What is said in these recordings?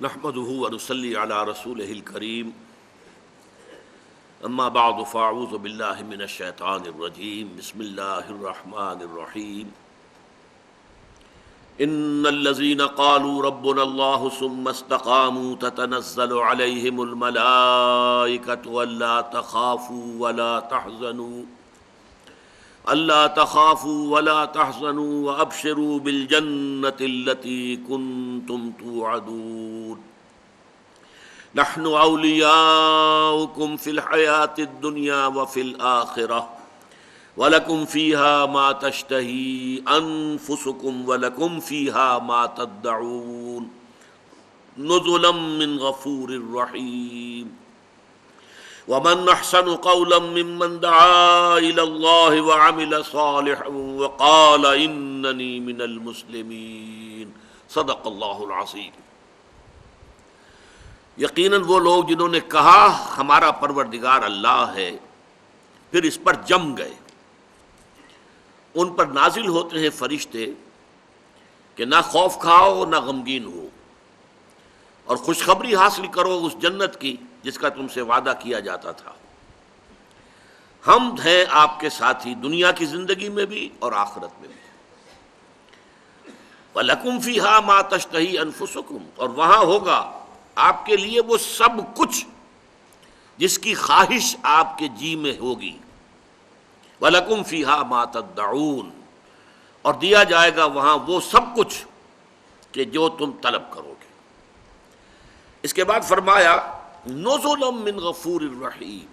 نحمده ونصلي على رسوله الكريم اما بعد فاعوذ بالله من الشيطان الرجيم بسم الله الرحمن الرحيم ان الذين قالوا ربنا الله ثم استقاموا تتنزل عليهم الملائكة الا تخافوا ولا تحزنوا وابشروا بالجنة التي كنتم توعدون نحن اولیاؤکم فی الحیاة الدنیا وفی الآخرہ ولکم فیہا ما تشتہی انفسکم ولکم فیہا ما تدعون نزلا من غفور رحیم ومن احسن قولا ممن دعا الى اللہ وعمل صالحا وقال اننی من المسلمین صدق اللہ العظیم۔ یقیناً وہ لوگ جنہوں نے کہا ہمارا پروردگار اللہ ہے پھر اس پر جم گئے، ان پر نازل ہوتے ہیں فرشتے کہ نہ خوف کھاؤ نہ غمگین ہو اور خوشخبری حاصل کرو اس جنت کی جس کا تم سے وعدہ کیا جاتا تھا۔ ہم ہیں آپ کے ساتھی دنیا کی زندگی میں بھی اور آخرت میں بھی۔ وَلَكُمْ فِيهَا مَا تَشْتَهِي أَنفُسُكُمْ، اور وہاں ہوگا آپ کے لیے وہ سب کچھ جس کی خواہش آپ کے جی میں ہوگی۔ وَلَكُمْ فِيهَا مَا تَدَّعُونَ، اور دیا جائے گا وہاں وہ سب کچھ کہ جو تم طلب کرو گے۔ اس کے بعد فرمایا نزلا من غفور الرحیم،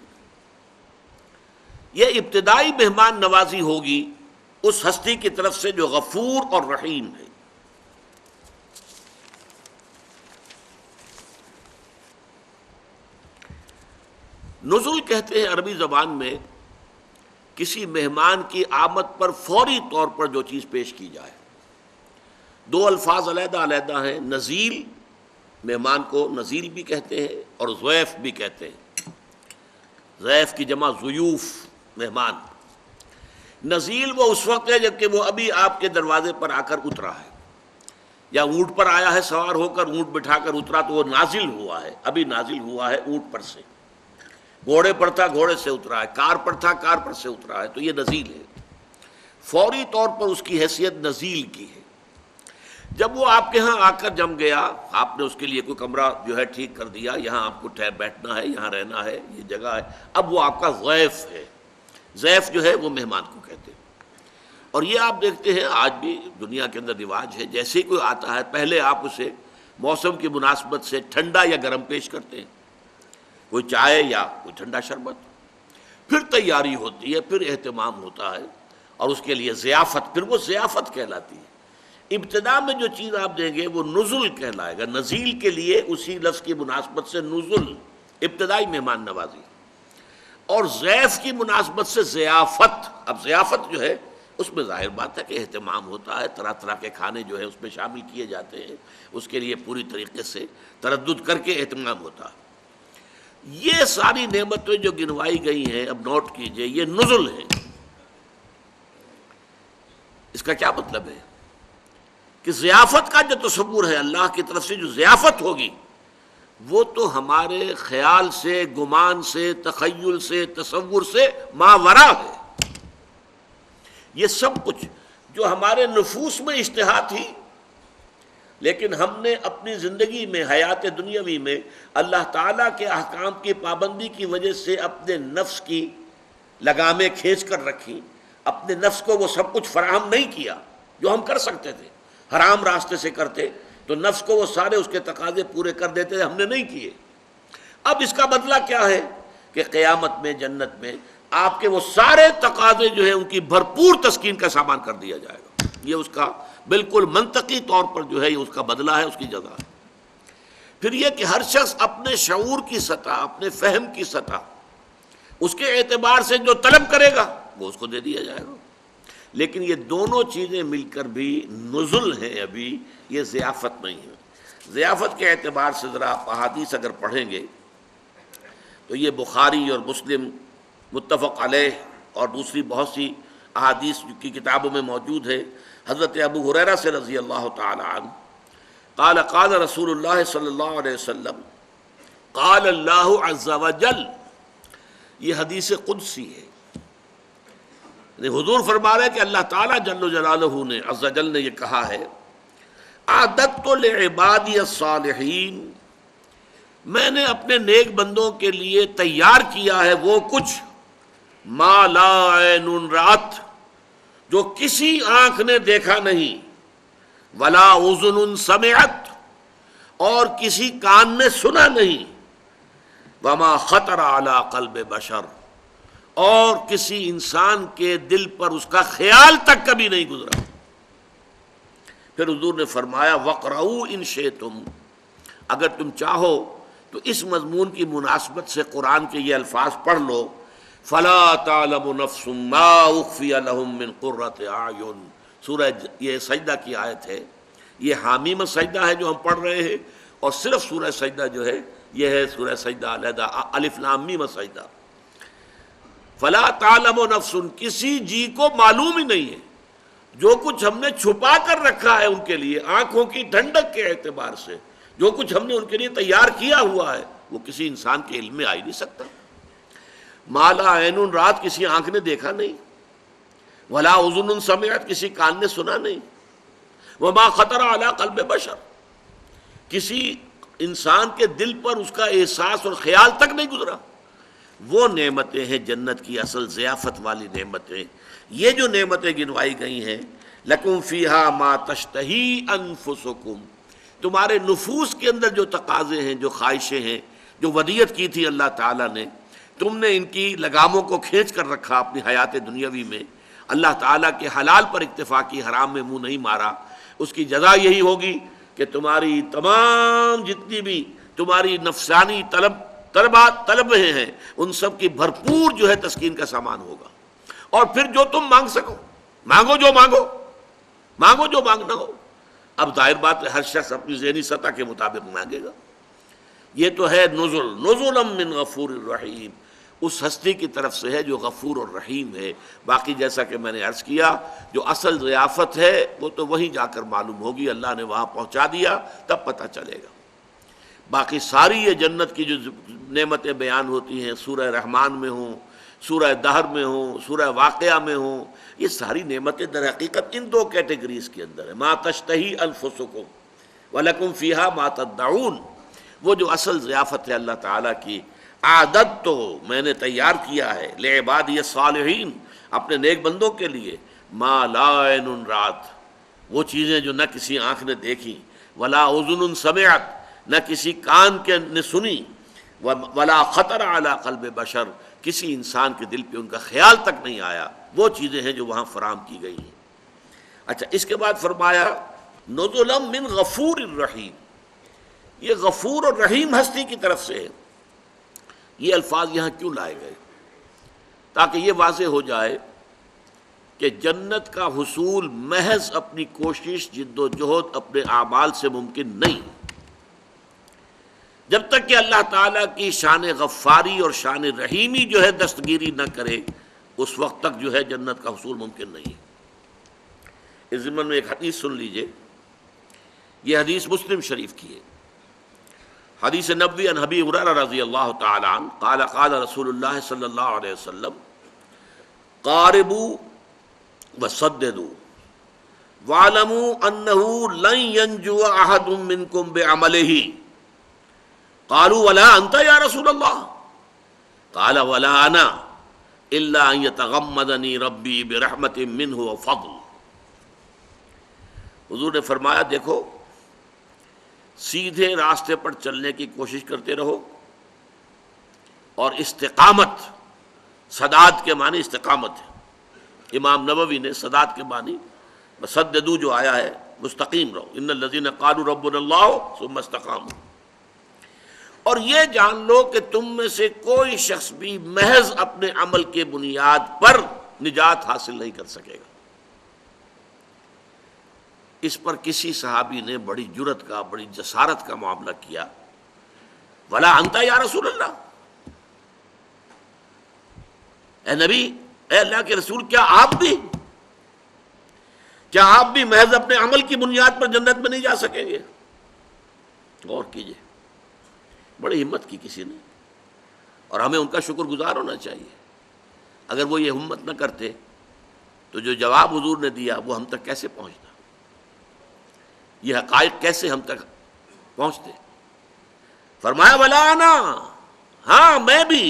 یہ ابتدائی مہمان نوازی ہوگی اس ہستی کی طرف سے جو غفور اور رحیم ہے۔ نزول کہتے ہیں عربی زبان میں کسی مہمان کی آمد پر فوری طور پر جو چیز پیش کی جائے۔ دو الفاظ علیحدہ علیحدہ ہیں، نزیل، مہمان کو نزیل بھی کہتے ہیں اور ضیف بھی کہتے ہیں، ضیف کی جمع ضیوف، مہمان۔ نزیل وہ اس وقت ہے جب کہ وہ ابھی آپ کے دروازے پر آ کر اترا ہے، یا اونٹ پر آیا ہے سوار ہو کر، اونٹ بٹھا کر اترا تو وہ نازل ہوا ہے، ابھی نازل ہوا ہے اونٹ پر سے۔ گھوڑے پر تھا گھوڑے سے اترا ہے، کار پر تھا کار پر سے اترا ہے، تو یہ نزیل ہے۔ فوری طور پر اس کی حیثیت نزیل کی ہے۔ جب وہ آپ کے ہاں آ کر جم گیا، آپ نے اس کے لیے کوئی کمرہ جو ہے ٹھیک کر دیا، یہاں آپ کو بیٹھنا ہے، یہاں رہنا ہے، یہ جگہ ہے، اب وہ آپ کا ضیف ہے۔ ضیف جو ہے وہ مہمان کو کہتے ہیں۔ اور یہ آپ دیکھتے ہیں آج بھی دنیا کے اندر رواج ہے، جیسے ہی کوئی آتا ہے پہلے آپ اسے موسم کی مناسبت سے ٹھنڈا یا گرم پیش کرتے ہیں، کوئی چائے یا کوئی ٹھنڈا شربت، پھر تیاری ہوتی ہے، پھر اہتمام ہوتا ہے، اور اس کے لیے ضیافت، پھر وہ ضیافت کہلاتی ہے۔ ابتدا میں جو چیز آپ دیں گے وہ نزل کہلائے گا۔ نزیل کے لیے اسی لفظ کی مناسبت سے نزل، ابتدائی مہمان نوازی، اور ضیف کی مناسبت سے ضیافت۔ اب ضیافت جو ہے اس میں ظاہر بات ہے کہ اہتمام ہوتا ہے، طرح طرح کے کھانے جو ہے اس میں شامل کیے جاتے ہیں، اس کے لیے پوری طریقے سے تردد کر کے اہتمام ہوتا ہے۔ یہ ساری نعمتیں جو گنوائی گئی ہیں، اب نوٹ کیجئے، یہ نزل ہے۔ اس کا کیا مطلب ہے کہ ضیافت کا جو تصور ہے اللہ کی طرف سے جو ضیافت ہوگی، وہ تو ہمارے خیال سے، گمان سے، تخیل سے، تصور سے ماورا ہے۔ یہ سب کچھ جو ہمارے نفوس میں اشتہا تھی، لیکن ہم نے اپنی زندگی میں، حیات دنیاوی میں اللہ تعالیٰ کے احکام کی پابندی کی وجہ سے اپنے نفس کی لگامیں کھینچ کر رکھی، اپنے نفس کو وہ سب کچھ فراہم نہیں کیا جو ہم کر سکتے تھے۔ حرام راستے سے کرتے تو نفس کو وہ سارے اس کے تقاضے پورے کر دیتے، ہم نے نہیں کیے۔ اب اس کا بدلہ کیا ہے کہ قیامت میں، جنت میں آپ کے وہ سارے تقاضے جو ہیں ان کی بھرپور تسکین کا سامان کر دیا جائے گا۔ یہ اس کا بالکل منطقی طور پر جو ہے یہ اس کا بدلہ ہے، اس کی جزا ہے۔ پھر یہ کہ ہر شخص اپنے شعور کی سطح، اپنے فہم کی سطح، اس کے اعتبار سے جو طلب کرے گا وہ اس کو دے دیا جائے گا۔ لیکن یہ دونوں چیزیں مل کر بھی نزل ہیں، ابھی یہ ضیافت نہیں ہے۔ ضیافت کے اعتبار سے ذرا آپ احادیث اگر پڑھیں گے تو یہ بخاری اور مسلم متفق علیہ اور دوسری بہت سی احادیث کی کتابوں میں موجود ہے۔ حضرت ابو ہریرہ سے رضی اللہ تعالی عنہ قال قال رسول اللہ صلی اللہ علیہ وسلم قال اللہ عز وجل، یہ حدیث قدسی ہے، یعنی حضور فرما رہے ہیں کہ اللہ تعالیٰ جل جلالہ نے عز وجل نے یہ کہا ہے، اعددت لعبادی الصالحین، میں نے اپنے نیک بندوں کے لیے تیار کیا ہے وہ کچھ، ما لا عین رات، جو کسی آنکھ نے دیکھا نہیں، ولا اذن سمعت، اور کسی کان نے سنا نہیں، وما خطر علی قلب بشر، اور کسی انسان کے دل پر اس کا خیال تک کبھی نہیں گزرا۔ پھر حضور نے فرمایا وَقْرَؤُوا إِن شِئْتُمْ، اگر تم چاہو تو اس مضمون کی مناسبت سے قرآن کے یہ الفاظ پڑھ لو، فَلَا تَعْلَمُ نَفْسٌ مَّا أُخْفِيَ لَهُم مِّن قُرَّةِ أَعْيُنٍ، سورہ یہ سجدہ کی آیت ہے، یہ حامیم سجدہ ہے جو ہم پڑھ رہے ہیں، اور صرف سورہ سجدہ جو ہے یہ ہے سورہ سجدہ علیحدہ الف لام میم سجدہ۔ فلا تعلم نفس، کسی جی کو معلوم ہی نہیں ہے، جو کچھ ہم نے چھپا کر رکھا ہے ان کے لیے آنکھوں کی ٹھنڈک کے اعتبار سے، جو کچھ ہم نے ان کے لیے تیار کیا ہوا ہے، وہ کسی انسان کے علم میں آ ہی نہیں سکتا۔ ما لا عین رات، کسی آنکھ نے دیکھا نہیں، ولا اذن سمعت، کسی کان نے سنا نہیں، وما خطر علی قلب بشر، کسی انسان کے دل پر اس کا احساس اور خیال تک نہیں گزرا۔ وہ نعمتیں ہیں جنت کی اصل ضیافت والی نعمتیں، یہ جو نعمتیں گنوائی گئی ہیں، لکم فیہا ما تشتہی انفسکم، تمہارے نفوس کے اندر جو تقاضے ہیں، جو خواہشیں ہیں، جو ودیت کی تھی اللہ تعالیٰ نے، تم نے ان کی لگاموں کو کھینچ کر رکھا اپنی حیات دنیاوی میں، اللہ تعالیٰ کے حلال پر اکتفا کی، حرام میں منہ نہیں مارا، اس کی جزا یہی ہوگی کہ تمہاری تمام جتنی بھی تمہاری نفسانی طلبیں ہیں ان سب کی بھرپور جو ہے تسکین کا سامان ہوگا۔ اور پھر جو تم مانگ سکو، مانگو جو مانگو، مانگو جو مانگنا ہو۔ اب ظاہر بات ہے ہر شخص اپنی ذہنی سطح کے مطابق مانگے گا۔ یہ تو ہے نزلا من غفور الرحیم، اس ہستی کی طرف سے ہے جو غفور اور رحیم ہے۔ باقی جیسا کہ میں نے عرض کیا، جو اصل ضیافت ہے وہ تو وہیں جا کر معلوم ہوگی، اللہ نے وہاں پہنچا دیا تب پتہ چلے گا۔ باقی ساری یہ جنت کی جو نعمتیں بیان ہوتی ہیں، سورہ رحمان میں ہوں، سورہ دہر میں ہوں، سورہ واقعہ میں ہوں، یہ ساری نعمتیں در حقیقت ان دو کیٹیگریز کے اندر ہیں، ما تشتہی انفسکم ولکم فیہا ما تدعون۔ وہ جو اصل ضیافت ہے اللہ تعالیٰ کی، عادت تو میں نے تیار کیا ہے لعبادی الصالحین، اپنے نیک بندوں کے لیے، ما لا عین رات، وہ چیزیں جو نہ کسی آنکھ نے دیکھی، ولا اذن سمعت، نہ کسی کان کے نے سنی، ولا خطر علی قلب بشر، کسی انسان کے دل پہ ان کا خیال تک نہیں آیا، وہ چیزیں ہیں جو وہاں فراہم کی گئی ہیں۔ اچھا، اس کے بعد فرمایا نزلا من غفور الرحیم، یہ غفور اور رحیم ہستی کی طرف سے ہے۔ یہ الفاظ یہاں کیوں لائے گئے؟ تاکہ یہ واضح ہو جائے کہ جنت کا حصول محض اپنی کوشش، جد و جہد، اپنے اعمال سے ممکن نہیں، جب تک کہ اللہ تعالیٰ کی شان غفاری اور شان رحیمی جو ہے دستگیری نہ کرے، اس وقت تک جو ہے جنت کا حصول ممکن نہیں ہے۔ اس ضمن میں ایک حدیث سن لیجئے، یہ حدیث مسلم شریف کی ہے، حدیث نبوی عن ابی ہریرہ رضی اللہ تعالی عنہ قال قال رسول اللہ صلی اللہ علیہ وسلم قاربوا وسددوا واعلموا انه لن ينجو احد منكم بعمله قالوا ولا انت یا رسول اللہ قال ولا انا الا ان يتغمدني ربي برحمت منه وفضل۔ حضور نے فرمایا دیکھو، سیدھے راستے پر چلنے کی کوشش کرتے رہو، اور استقامت، سداد کے معنی استقامت ہے، امام نووی نے سداد کے معنی مسددو جو آیا ہے مستقیم رہو، ان الذین قالوا ربنا اللہ ثم استقاموا۔ اور یہ جان لو کہ تم میں سے کوئی شخص بھی محض اپنے عمل کے بنیاد پر نجات حاصل نہیں کر سکے گا۔ اس پر کسی صحابی نے بڑی جرت کا، بڑی جسارت کا معاملہ کیا، ولا انت یا رسول اللہ، اے نبی، اے اللہ کے رسول، کیا آپ بھی محض اپنے عمل کی بنیاد پر جنت میں نہیں جا سکیں گے؟ غور کیجئے، بڑی ہمت کی کسی نے، اور ہمیں ان کا شکر گزار ہونا چاہیے۔ اگر وہ یہ ہمت نہ کرتے تو جو جواب حضور نے دیا وہ ہم تک کیسے پہنچتا، یہ حقائق کیسے ہم تک پہنچتے؟ فرمایا ولا انا، ہاں میں بھی،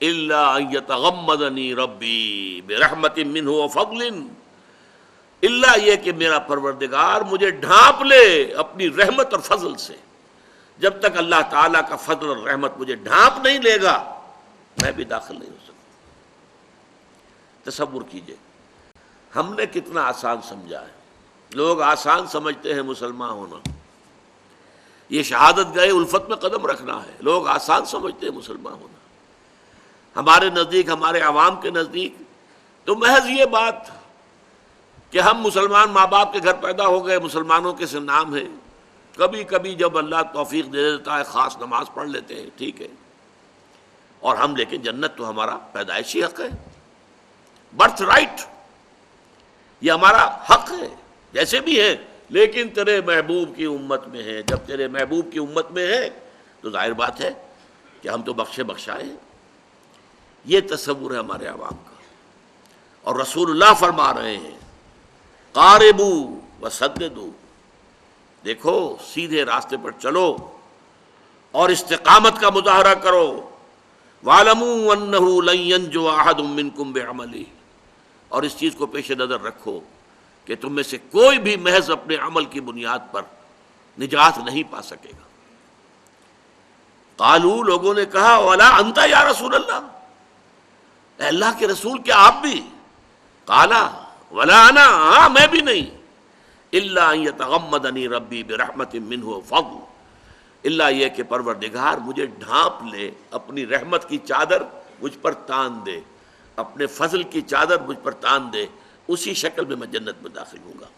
الا ان یتغمدنی ربی برحمت منہ وفضل، الا یہ کہ میرا پروردگار مجھے ڈھانپ لے اپنی رحمت اور فضل سے۔ جب تک اللہ تعالیٰ کا فضل اور رحمت مجھے ڈھانپ نہیں لے گا میں بھی داخل نہیں ہو سکتا۔ تصور کیجئے، ہم نے کتنا آسان سمجھا ہے۔ لوگ آسان سمجھتے ہیں مسلمان ہونا، یہ شہادت گئے الفت میں قدم رکھنا ہے، لوگ آسان سمجھتے ہیں مسلمان ہونا۔ ہمارے نزدیک، ہمارے عوام کے نزدیک تو محض یہ بات کہ ہم مسلمان ماں باپ کے گھر پیدا ہو گئے، مسلمانوں کے سے نام ہے، کبھی کبھی جب اللہ توفیق دے دیتا ہے خاص نماز پڑھ لیتے ہیں، ٹھیک ہے، اور ہم لیکن جنت تو ہمارا پیدائشی حق ہے، برتھ رائٹ، یہ ہمارا حق ہے جیسے بھی ہے، لیکن تیرے محبوب کی امت میں ہے۔ جب تیرے محبوب کی امت میں ہے تو ظاہر بات ہے کہ ہم تو بخشے بخشائے ہیں۔ یہ تصور ہے ہمارے عوام کا، اور رسول اللہ فرما رہے ہیں قاربوا وسددوا، دیکھو سیدھے راستے پر چلو اور استقامت کا مظاہرہ کرو، وَاعْلَمُوا أَنَّهُ لَن يَنْجُوَ أَحَدٌ مِّنكُمْ بِعَمَلِهِ، اور اس چیز کو پیش نظر رکھو کہ تم میں سے کوئی بھی محض اپنے عمل کی بنیاد پر نجات نہیں پا سکے گا۔ قالوا، لوگوں نے کہا وَلَا أَنْتَ يَا رسول اللہ، اے اللہ کے رسول کیا آپ بھی؟ قالا وَلَا أَنَا، ہاں میں بھی نہیں، إِلَّا أَن يَتَغَمَّدَنِي رَبِّي بِرَحْمَةٍ مِّنْهُ وَفَضْلٍ، اللہ یہ کہ پروردگار مجھے ڈھانپ لے، اپنی رحمت کی چادر مجھ پر تان دے، اپنے فضل کی چادر مجھ پر تان دے، اسی شکل میں جنت میں داخل ہوں گا۔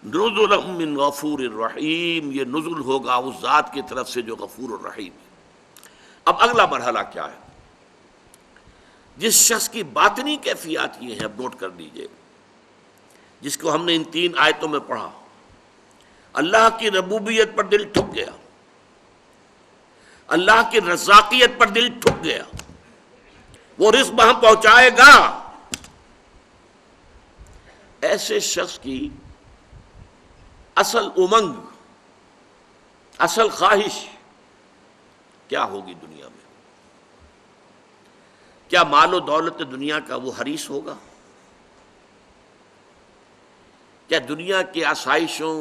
نزلا من غفور الرحیم، یہ نزل ہوگا اس ذات کی طرف سے جو غفور الرحیم ہے۔ اب اگلا مرحلہ کیا ہے؟ جس شخص کی باطنی کیفیات یہ ہیں، اب نوٹ کر لیجئے، جس کو ہم نے ان 3 آیتوں میں پڑھا، اللہ کی ربوبیت پر دل ٹھک گیا، اللہ کی رزاقیت پر دل ٹھک گیا، وہ رزق ہم پہنچائے گا، ایسے شخص کی اصل امنگ، اصل خواہش کیا ہوگی دنیا میں؟ کیا مال و دولت دنیا کا وہ حریص ہوگا؟ کیا دنیا کی آسائشوں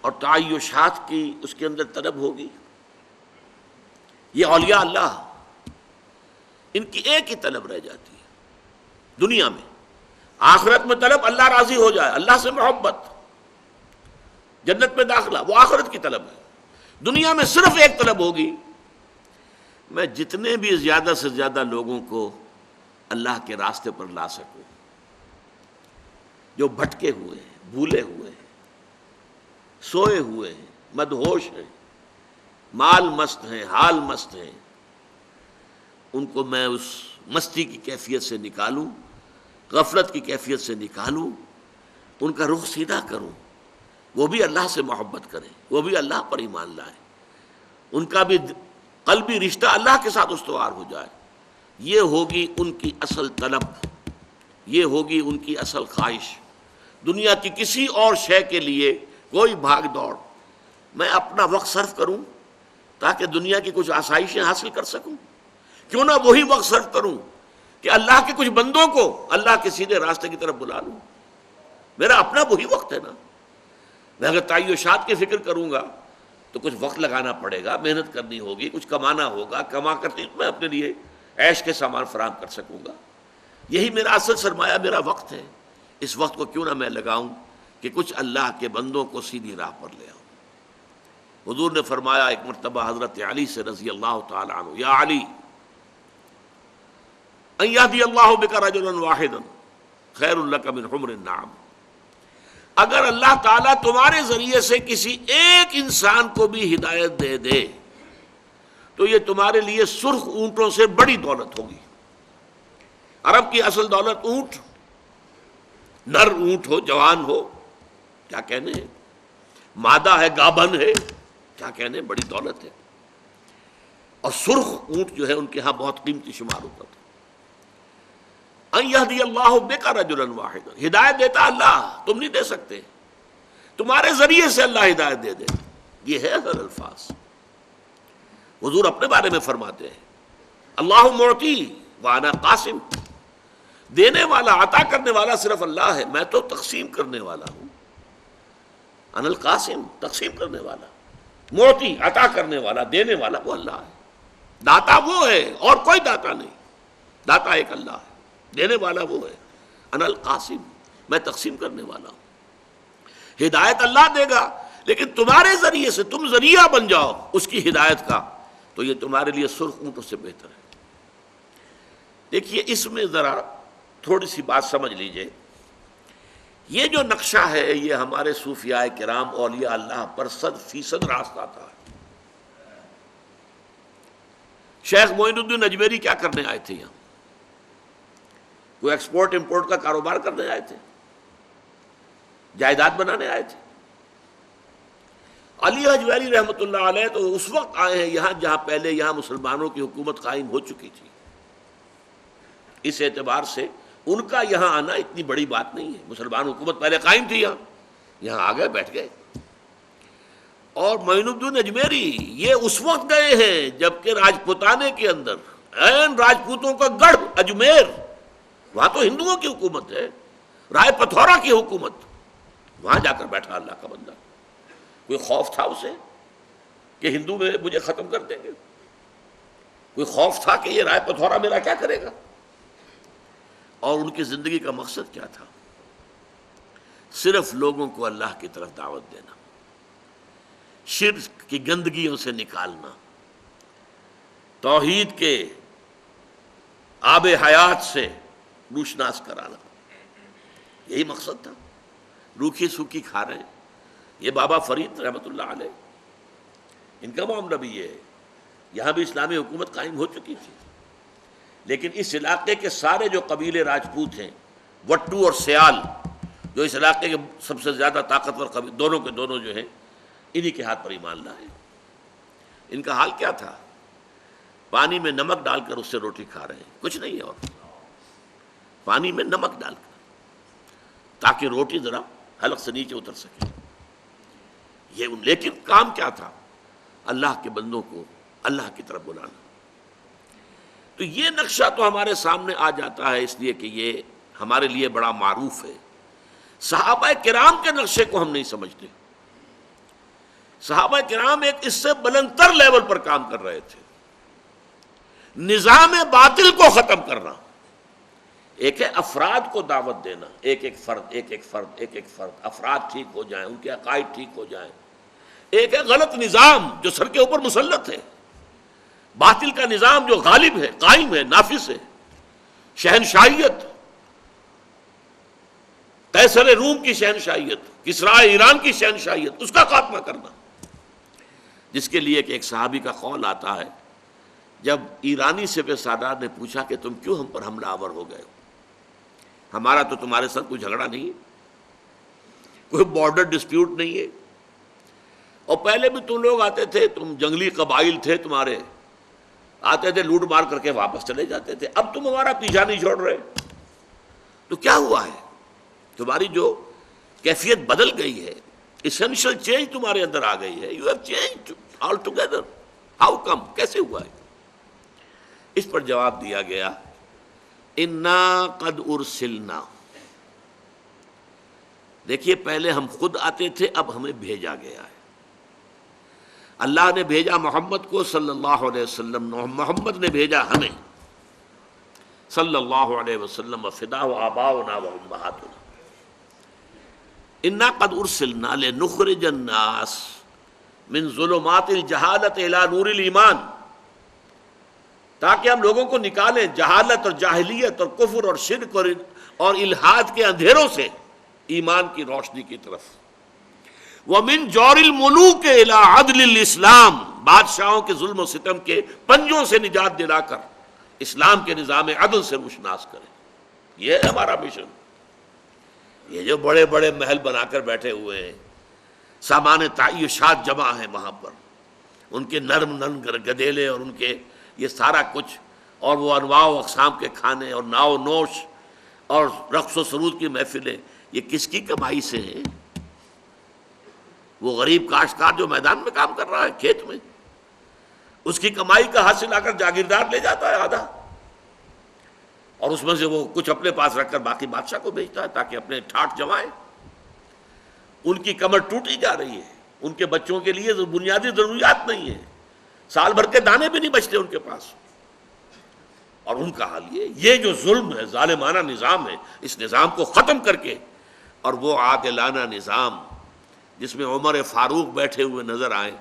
اور تعیشات کی اس کے اندر طلب ہوگی؟ یہ اولیاء اللہ، ان کی ایک ہی طلب رہ جاتی ہے دنیا میں، آخرت میں طلب اللہ راضی ہو جائے، اللہ سے محبت، جنت میں داخلہ، وہ آخرت کی طلب ہے۔ دنیا میں صرف ایک طلب ہوگی، میں جتنے بھی زیادہ سے زیادہ لوگوں کو اللہ کے راستے پر لا سکوں، جو بھٹکے ہوئے ہیں، بھولے ہوئے ہیں، سوئے ہوئے ہیں، مدہوش ہیں، مال مست ہیں، حال مست ہیں، ان کو میں اس مستی کی کیفیت سے نکالوں، غفلت کی کیفیت سے نکالوں، ان کا رخ سیدھا کروں، وہ بھی اللہ سے محبت کریں، وہ بھی اللہ پر ایمان لائیں، ان کا بھی قلبی رشتہ اللہ کے ساتھ استوار ہو جائے۔ یہ ہوگی ان کی اصل طلب، یہ ہوگی ان کی اصل خواہش۔ دنیا کی کسی اور شے کے لیے کوئی بھاگ دوڑ، میں اپنا وقت صرف کروں تاکہ دنیا کی کچھ آسائشیں حاصل کر سکوں، کیوں نہ وہی وقت صرف کروں کہ اللہ کے کچھ بندوں کو اللہ کے سیدھے راستے کی طرف بلا لوں۔ میرا اپنا وہی وقت ہے نا۔ میں اگر تعیشات کی فکر کروں گا تو کچھ وقت لگانا پڑے گا، محنت کرنی ہوگی، کچھ کمانا ہوگا، کما کر میں اپنے لیے عیش کے سامان فراہم کر سکوں گا۔ یہی میرا اصل سرمایہ، میرا وقت ہے۔ اس وقت کو کیوں نہ میں لگاؤں کہ کچھ اللہ کے بندوں کو سیدھی راہ پر لے آؤں۔ حضور نے فرمایا ایک مرتبہ حضرت علی سے رضی اللہ تعالی عنہ، یا علی ان یہدی اللہ بک رجلا واحدا خیر لک من حمر النعم، اگر اللہ تعالیٰ تمہارے ذریعے سے کسی ایک انسان کو بھی ہدایت دے دے تو یہ تمہارے لیے سرخ اونٹوں سے بڑی دولت ہوگی۔ عرب کی اصل دولت اونٹ، نر اونٹ ہو، جوان ہو، کیا کہنے ہیں، مادہ ہے، گابن ہے، کیا کہنے، بڑی دولت ہے. اور سرخ اونٹ جو ہے ان کے ہاں بہت قیمتی شمار ہوتا تھا. ان یہدی اللہ بک رجلا واحدا، ہدایت دیتا اللہ، تم نہیں دے سکتے، تمہارے ذریعے سے اللہ ہدایت دے دے. یہ ہے اصل الفاظ. حضور اپنے بارے میں فرماتے ہیں اللہ معطی وانا قاسم، دینے والا، عطا کرنے والا صرف اللہ ہے، میں تو تقسیم کرنے والا ہوں. انا القاسم، تقسیم کرنے والا. معطی، عطا کرنے والا، دینے والا وہ اللہ ہے. داتا وہ ہے اور کوئی داتا نہیں. داتا ایک اللہ ہے، دینے والا وہ ہے. انا القاسم، میں تقسیم کرنے والا ہوں. ہدایت اللہ دے گا، لیکن تمہارے ذریعے سے تم ذریعہ بن جاؤ اس کی ہدایت کا، تو یہ تمہارے لیے سرخ اونٹوں سے بہتر ہے. دیکھیے اس میں ذرا تھوڑی سی بات سمجھ لیجئے. یہ جو نقشہ ہے یہ ہمارے صوفیاء کرام اولیاء اللہ پر 100% راستہ تھا. شیخ معین الدین اجمیری کیا کرنے آئے تھے یہاں؟ کوئی ایکسپورٹ امپورٹ کا کاروبار کرنے آئے تھے؟ جائیداد بنانے آئے تھے؟ علی حجویری رحمۃ اللہ علیہ تو اس وقت آئے ہیں یہاں جہاں پہلے یہاں مسلمانوں کی حکومت قائم ہو چکی تھی. اس اعتبار سے ان کا یہاں آنا اتنی بڑی بات نہیں ہے. مسلمان حکومت پہلے قائم تھی، یہاں آ گئے، بیٹھ گئے. اور معین الدین اجمیری یہ اس وقت گئے ہیں جبکہ راجپوتانے کے اندر عین راجپوتوں کا گڑھ اجمیر، وہاں تو ہندوؤں کی حکومت ہے، رائے پتھورا کی حکومت، وہاں جا کر بیٹھا اللہ کا بندہ. کوئی خوف تھا اسے کہ ہندو میں مجھے ختم کر دیں گے؟ کوئی خوف تھا کہ یہ رائے پتھورا میرا کیا کرے گا؟ اور ان کی زندگی کا مقصد کیا تھا؟ صرف لوگوں کو اللہ کی طرف دعوت دینا، شرک کی گندگیوں سے نکالنا، توحید کے آب حیات سے روشناس کرانا. یہی مقصد تھا. روکھی سوکھی کھا رہے ہیں. یہ بابا فرید رحمۃ اللہ علیہ، ان کا معاملہ بھی یہ ہے. یہاں بھی اسلامی حکومت قائم ہو چکی تھی، لیکن اس علاقے کے سارے جو قبیلے راجپوت ہیں، وٹو اور سیال، جو اس علاقے کے سب سے زیادہ طاقتور قبیلے، دونوں کے دونوں جو ہیں، انہی کے ہاتھ پر ایمان لائے. ان کا حال کیا تھا؟ پانی میں نمک ڈال کر اس سے روٹی کھا رہے ہیں، کچھ نہیں ہے اور. پانی میں نمک ڈال کر تاکہ روٹی ذرا حلق سے نیچے اتر سکے. لیکن کام کیا تھا؟ اللہ کے بندوں کو اللہ کی طرف بلانا. تو یہ نقشہ تو ہمارے سامنے آ جاتا ہے اس لیے کہ یہ ہمارے لیے بڑا معروف ہے. صحابہ کرام کے نقشے کو ہم نہیں سمجھتے. صحابہ کرام ایک اس سے بلندتر لیول پر کام کر رہے تھے. نظام باطل کو ختم کرنا. ایک ہے افراد کو دعوت دینا، ایک ایک فرد، افراد ٹھیک ہو جائیں، ان کے عقائد ٹھیک ہو جائیں. ایک ہے غلط نظام جو سر کے اوپر مسلط ہے، باطل کا نظام جو غالب ہے، قائم ہے، نافذ ہے. شہنشاہیت، قیصر روم کی شہنشاہیت، کسرا ایران کی شہنشاہیت، اس کا خاتمہ کرنا. جس کے لیے کہ ایک صحابی کا قول آتا ہے، جب ایرانی سپہ سالار نے پوچھا کہ تم کیوں ہم پر حملہ آور ہو گئے ہو؟ ہمارا تو تمہارے ساتھ کوئی جھگڑا نہیں ہے، کوئی بارڈر ڈسپیوٹ نہیں ہے، اور پہلے بھی تم لوگ آتے تھے، تم جنگلی قبائل تھے، تمہارے آتے تھے، لوٹ مار کر کے واپس چلے جاتے تھے، اب تم ہمارا پیچھا نہیں چھوڑ رہے. تو کیا ہوا ہے؟ تمہاری جو کیفیت بدل گئی ہے، ایسنشل چینج تمہارے اندر آ گئی ہے. You have change all together. How come? کیسے ہوا ہے؟ اس پر جواب دیا گیا، انا قد ارسلنا. دیکھیے پہلے ہم خود آتے تھے، اب ہمیں بھیجا گیا ہے. اللہ نے بھیجا محمد کو صلی اللہ علیہ وسلم، محمد نے بھیجا ہمیں صلی اللہ علیہ وسلم. فداء آباؤنا و امہاتنا. انا قد ارسلنا لنخرج الناس من ظلمات الجہالت الی نور الایمان. تاکہ ہم لوگوں کو نکالیں جہالت اور جاہلیت اور کفر اور شرک اور الحاد کے اندھیروں سے ایمان کی روشنی کی طرف. وَمِن جَوْرِ الْمُلُوكِ إِلَىٰ عَدْلِ الْإِسْلَامِ. بادشاہوں کے ظلم و ستم کے پنجوں سے نجات دلا کر اسلام کے نظام عدل سے روشناس کریں. یہ ہے ہمارا مشن. یہ جو بڑے بڑے محل بنا کر بیٹھے ہوئے ہیں، سامان تعیشات جمع ہیں وہاں پر، ان کے نرم نرم گدیلے اور ان کے یہ سارا کچھ، اور وہ انواع و اقسام کے کھانے اور ناو نوش اور رقص و سرود کی محفلیں، یہ کس کی کمائی سے ہیں؟ وہ غریب کاشتکار جو میدان میں کام کر رہا ہے کھیت میں، اس کی کمائی کا حاصل آ کر جاگیردار لے جاتا ہے آدھا، اور اس میں سے وہ کچھ اپنے پاس رکھ کر باقی بادشاہ کو بھیجتا ہے تاکہ اپنے ٹھاٹ جمائے۔ ان کی کمر ٹوٹی جا رہی ہے، ان کے بچوں کے لیے بنیادی ضروریات نہیں ہیں، سال بھر کے دانے بھی نہیں بچتے ان کے پاس، اور ان کا حال یہ جو ظلم ہے، ظالمانہ نظام ہے، اس نظام کو ختم کر کے اور وہ عادلانہ نظام جس میں عمر فاروق بیٹھے ہوئے نظر آئے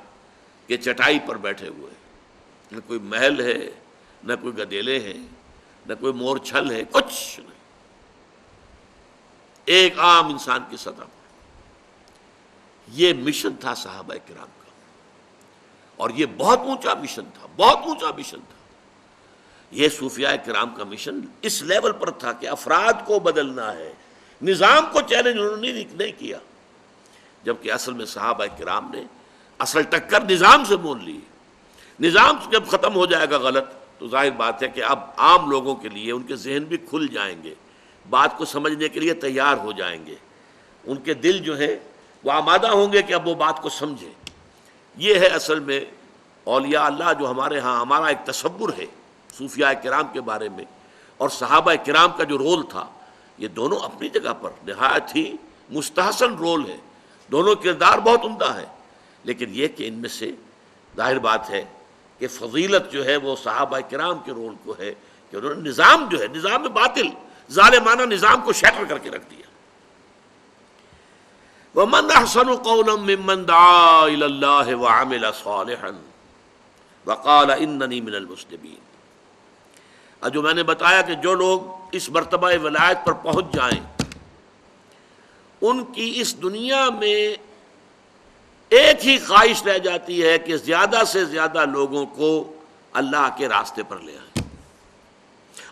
کہ چٹائی پر بیٹھے ہوئے، نہ کوئی محل ہے، نہ کوئی گدیلے ہیں، نہ کوئی مور چھل ہے، کچھ نہیں، ایک عام انسان کی سطح پر۔ یہ مشن تھا صحابہ کرام کا، اور یہ بہت اونچا مشن تھا، بہت اونچا مشن تھا۔ یہ صوفیاء کرام کا مشن اس لیول پر تھا کہ افراد کو بدلنا ہے، نظام کو چیلنج انہوں نے نہیں کیا، جبکہ اصل میں صحابہ کرام نے اصل ٹکر نظام سے مول لی۔ نظام جب ختم ہو جائے گا غلط تو ظاہر بات ہے کہ اب عام لوگوں کے لیے ان کے ذہن بھی کھل جائیں گے، بات کو سمجھنے کے لیے تیار ہو جائیں گے، ان کے دل جو ہے وہ آمادہ ہوں گے کہ اب وہ بات کو سمجھیں۔ یہ ہے اصل میں اولیاء اللہ جو ہمارے ہاں ہمارا ایک تصور ہے صوفیاء کرام کے بارے میں، اور صحابہ کرام کا جو رول تھا، یہ دونوں اپنی جگہ پر نہایت ہی مستحسن رول ہے، دونوں کردار بہت عمدہ ہے، لیکن یہ کہ ان میں سے ظاہر بات ہے کہ فضیلت جو ہے وہ صحابہ کرام کے رول کو ہے کہ انہوں نے نظام جو ہے، نظام باطل ظالمانہ نظام کو شیٹر کر کے رکھ دیا۔ وَمَنْ أَحْسَنُ قَوْلًا مِّمَّنْ دَعَا إِلَى اللَّهِ وَعَمِلَ صَالِحًا وَقَالَ إِنَّنِي مِنَ الْمُسْلِمِينَ۔ جو میں نے بتایا کہ جو لوگ اس مرتبہ ولایت پر پہنچ جائیں، ان کی اس دنیا میں ایک ہی خواہش رہ جاتی ہے کہ زیادہ سے زیادہ لوگوں کو اللہ کے راستے پر لے آئیں،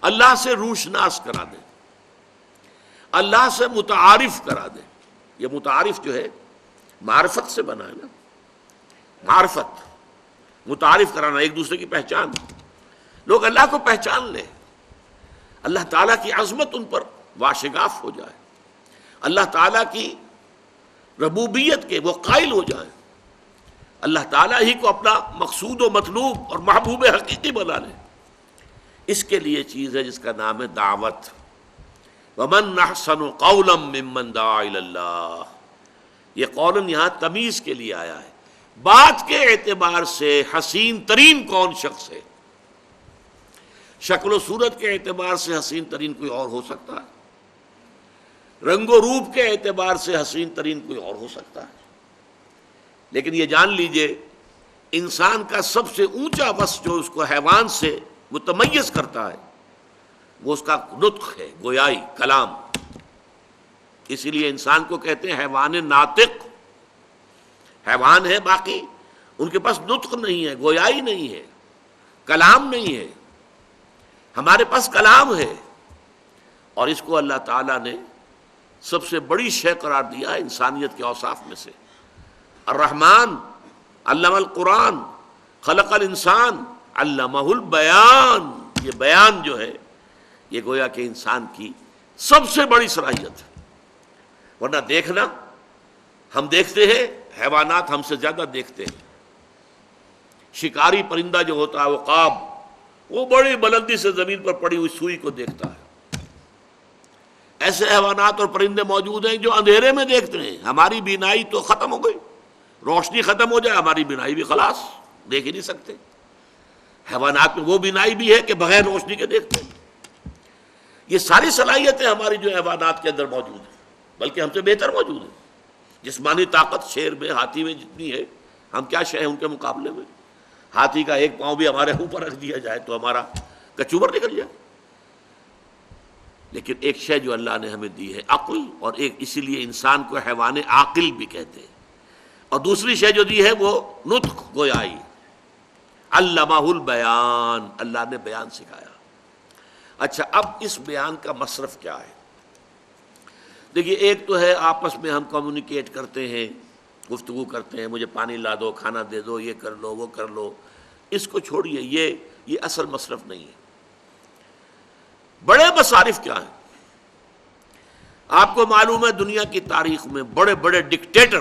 اللہ سے روشناس کرا دیں، اللہ سے متعارف کرا دیں۔ یہ متعارف جو ہے معرفت سے بنا ہے نا، معرفت، متعارف کرانا، ایک دوسرے کی پہچان، لوگ اللہ کو پہچان لیں، اللہ تعالیٰ کی عظمت ان پر واشگاف ہو جائے، اللہ تعالیٰ کی ربوبیت کے وہ قائل ہو جائیں، اللہ تعالیٰ ہی کو اپنا مقصود و مطلوب اور محبوب حقیقی بنا لیں۔ اس کے لیے چیز ہے جس کا نام ہے دعوت۔ وَمَنْ أَحْسَنُ قَوْلًا مِّمَّنْ دَعَا إِلَى اللَّهِ، یہ قولاً یہاں تمیز کے لیے آیا ہے، بات کے اعتبار سے حسین ترین کون شخص ہے؟ شکل و صورت کے اعتبار سے حسین ترین کوئی اور ہو سکتا ہے، رنگ و روپ کے اعتبار سے حسین ترین کوئی اور ہو سکتا ہے، لیکن یہ جان لیجئے انسان کا سب سے اونچا وصف جو اس کو حیوان سے متمیز کرتا ہے وہ اس کا نطق ہے، گویائی، کلام۔ اسی لیے انسان کو کہتے ہیں حیوان ناطق، حیوان ہے باقی ان کے پاس نطق نہیں ہے، گویائی نہیں ہے، کلام نہیں ہے، ہمارے پاس کلام ہے، اور اس کو اللہ تعالیٰ نے سب سے بڑی شے قرار دیا ہے انسانیت کے اوصاف میں سے۔ الرحمن علم القرآن خلق الانسان علمہ البیان، یہ بیان جو ہے یہ گویا کہ انسان کی سب سے بڑی صلاحیت ہے، ورنہ دیکھنا ہم دیکھتے ہیں، حیوانات ہم سے زیادہ دیکھتے ہیں۔ شکاری پرندہ جو ہوتا ہے وہ عقاب، وہ بڑی بلندی سے زمین پر پڑی ہوئی سوئی کو دیکھتا ہے۔ ایسے حیوانات اور پرندے موجود ہیں جو اندھیرے میں دیکھتے ہیں، ہماری بینائی تو ختم ہو گئی، روشنی ختم ہو جائے ہماری بینائی بھی خلاص، دیکھ ہی نہیں سکتے۔ حیوانات میں وہ بینائی بھی ہے کہ بغیر روشنی کے دیکھتے ہیں۔ یہ ساری صلاحیتیں ہماری جو حیوانات کے اندر موجود ہیں، بلکہ ہم سے بہتر موجود ہیں۔ جسمانی طاقت شیر میں، ہاتھی میں جتنی ہے، ہم کیا شے ہیں ان کے مقابلے میں؟ ہاتھی کا ایک پاؤں بھی ہمارے اوپر رکھ دیا جائے تو ہمارا کچوبر نکل جائے۔ لیکن ایک شے جو اللہ نے ہمیں دی ہے عقل، اور ایک اسی لیے انسان کو حیوان عاقل بھی کہتے ہیں، اور دوسری شے جو دی ہے وہ نطق، گویائی، علمہ البیان، اللہ نے بیان سکھایا۔ اچھا، اب اس بیان کا مصرف کیا ہے؟ دیکھیے، ایک تو ہے آپس میں ہم کمیونیکیٹ کرتے ہیں، گفتگو کرتے ہیں، مجھے پانی لا دو، کھانا دے دو، یہ کر لو، وہ کر لو، اس کو چھوڑیے، یہ اصل مصرف نہیں ہے۔ بڑے مصارف کیا ہیں؟ آپ کو معلوم ہے دنیا کی تاریخ میں بڑے بڑے ڈکٹیٹر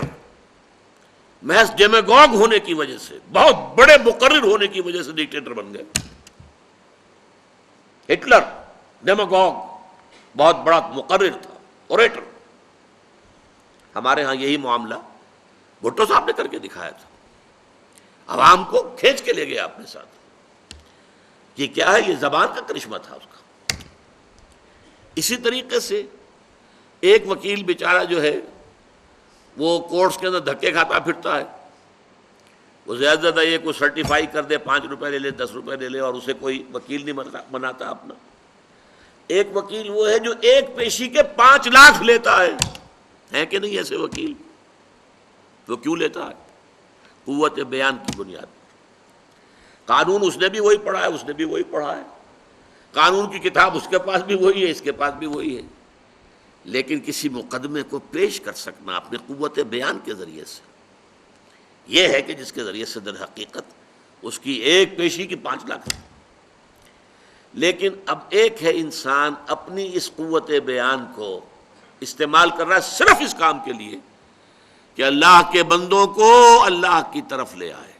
محض ڈیمیگوگ ہونے کی وجہ سے، بہت بڑے مقرر ہونے کی وجہ سے ڈکٹیٹر بن گئے۔ ہٹلر ڈیمیگوگ، بہت بڑا مقرر تھا، اوریٹر۔ ہمارے ہاں یہی معاملہ بھٹو صاحب نے کر کے دکھایا تھا، عوام کو کھینچ کے لے گیا اپنے ساتھ۔ یہ کیا ہے؟ یہ زبان کا کرشمہ تھا اس کا۔ اسی طریقے سے ایک وکیل بیچارہ جو ہے وہ کورٹس کے اندر دھکے کھاتا پھرتا ہے، وہ زیادہ زیادہ یہ کوئی سرٹیفائی کر دے، 5 روپے لے لے، 10 روپے لے لے، اور اسے کوئی وکیل نہیں بناتا اپنا۔ ایک وکیل وہ ہے جو ایک پیشی کے 5 لاکھ لیتا ہے کہ نہیں ایسے وکیل؟ وہ کیوں لیتا ہے؟ قوت بیان کی بنیاد پر۔ قانون اس نے بھی وہی پڑھا ہے، اس نے بھی وہی پڑھا ہے، قانون کی کتاب اس کے پاس بھی وہی ہے، اس کے پاس بھی وہی ہے، لیکن کسی مقدمے کو پیش کر سکنا اپنے قوت بیان کے ذریعے سے، یہ ہے کہ جس کے ذریعے سے در حقیقت اس کی ایک پیشی کی 5 لاکھ ہے۔ لیکن اب ایک ہے انسان اپنی اس قوت بیان کو استعمال کر رہا ہے صرف اس کام کے لیے کہ اللہ کے بندوں کو اللہ کی طرف لے آئے۔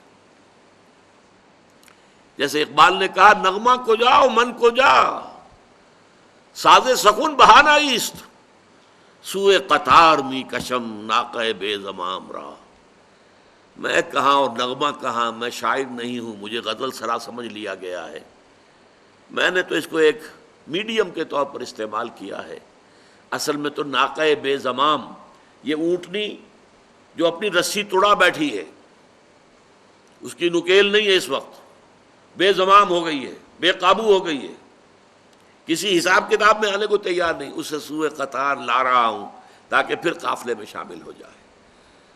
جیسے اقبال نے کہا، نغمہ کو جاؤ من کو جا، ساز سخن بہانہ ایست، سوئے قطار می کشم ناقہ بے زمام را۔ میں کہاں اور نغمہ کہاں، میں شاعر نہیں ہوں، مجھے غزل سرا سمجھ لیا گیا ہے، میں نے تو اس کو ایک میڈیم کے طور پر استعمال کیا ہے۔ اصل میں تو ناقہ بے زمام، یہ اونٹنی جو اپنی رسی توڑا بیٹھی ہے، اس کی نکیل نہیں ہے، اس وقت بے زمام ہو گئی ہے، بے قابو ہو گئی ہے، کسی حساب کتاب میں آنے کو تیار نہیں، اسے سوئے قطار لا رہا ہوں تاکہ پھر قافلے میں شامل ہو جائے۔